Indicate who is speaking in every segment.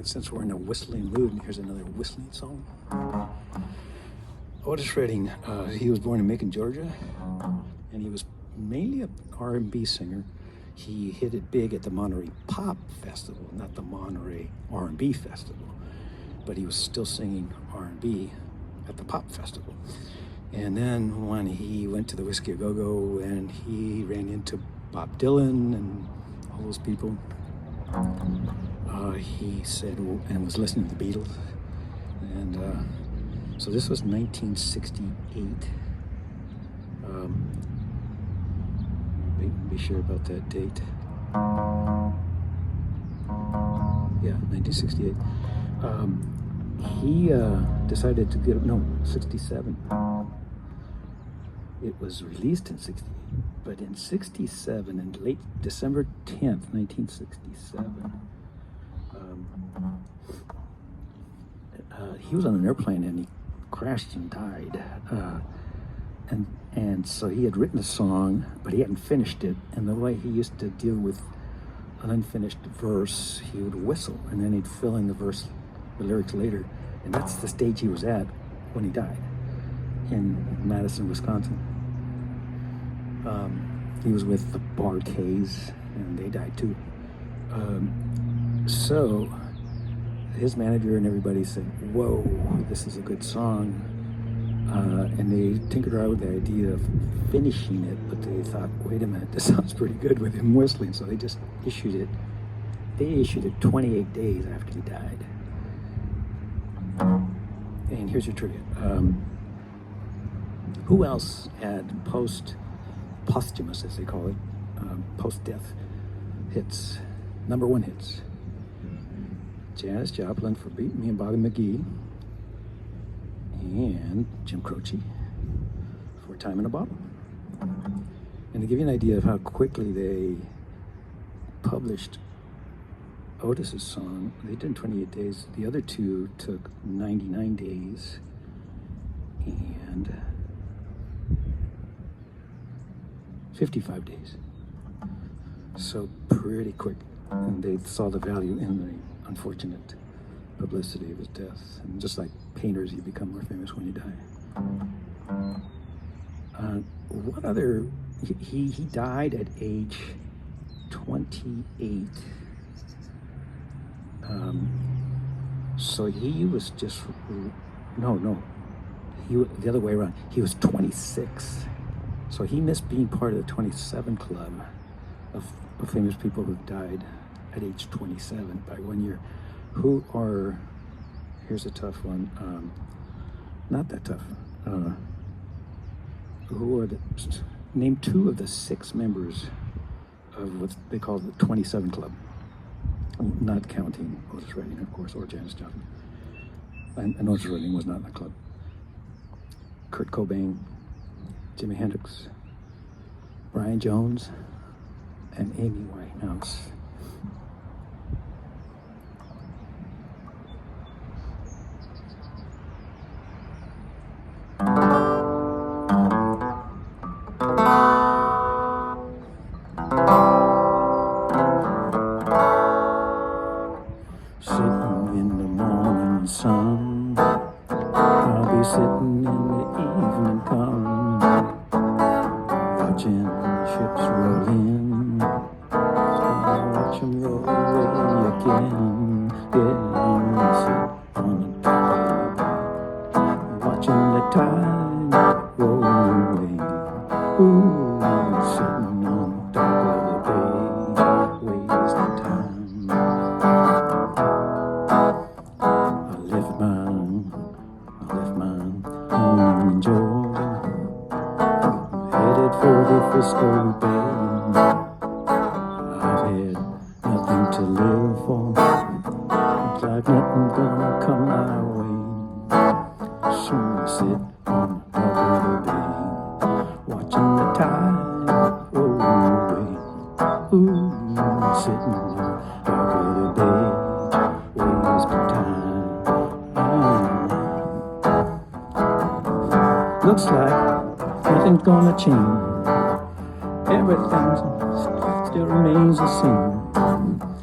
Speaker 1: since we're in a whistling mood, here's another whistling song. Otis Redding, he was born in Macon, Georgia, and he was mainly an R&B singer. He hit it big at the Monterey Pop Festival, not the Monterey R&B Festival, but he was still singing R&B at the Pop Festival. And then when he went to the Whiskey A Go-Go and he ran into Bob Dylan and all those people, he said, and was listening to the Beatles. And so this was 1968. Be sure about that date. Yeah, 1968. He decided to get, no, 67. It was released in 68, but in 67, in late December 10th, 1967, he was on an airplane and he crashed and died. And so he had written a song, but he hadn't finished it. And the way he used to deal with an unfinished verse, he would whistle, and then he'd fill in the lyrics later. And that's the stage he was at when he died in Madison, Wisconsin. He was with the Bar-Kays, and they died too. So his manager and everybody said, "Whoa, this is a good song." And they tinkered around with the idea of finishing it, but they thought, wait a minute, this sounds pretty good with him whistling. So they just issued it. They issued it 28 days after he died. And here's your trivia. Who else had posthumous, as they call it, post-death hits, #1 hits? Janis Joplin for Beat Me and Bobby McGee, and Jim Croce for Time in a Bottle. And to give you an idea of how quickly they published Otis's song, they did in 28 days. The other two took 99 days and 55 days. So pretty quick. And they saw the value in the unfortunate publicity of his death. And just like painters, you become more famous when you die. What other... He died at age 28. So he was just... No. The other way around. He was 26. So he missed being part of the 27 club of famous people who died at age 27 by 1 year. Who are... Here's a tough one. Not that tough. Who are the... Name 2 of the 6 members of what they call the 27 Club. Not counting Otis Redding, of course, or Janis Joplin. And Otis Redding was not in the club. Kurt Cobain, Jimi Hendrix, Brian Jones, and Amy Winehouse. Sitting in the morning sun, I'll be sitting in the evening come, watching ships roll in, watch them roll away again, yeah, sit on the dock, watching the tide roll away, ooh, sitting on the dock of the bay, wasting time. Home in Georgia, headed for the Frisco Bay. I've had nothing to live for, looks like nothing's gonna come my way. So I sit on the top of the bay, watching the tide roll away. Ooh, sitting on the top of the bay, wasting time. Looks like nothing's gonna change. Everything still remains the same.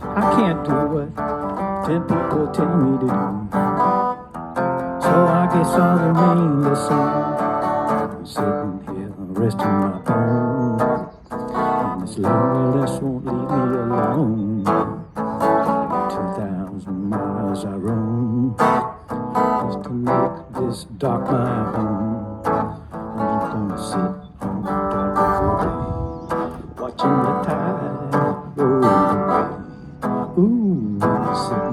Speaker 1: I can't do what 10 people tell me to do. So I guess I'll remain the same. I'm sitting here resting my bones, and this loneliness won't leave me alone. 2,000 miles I roam just to make this dark my home. I'm just gonna sit on the dock all day, watching the tide roll away. Ooh, sitting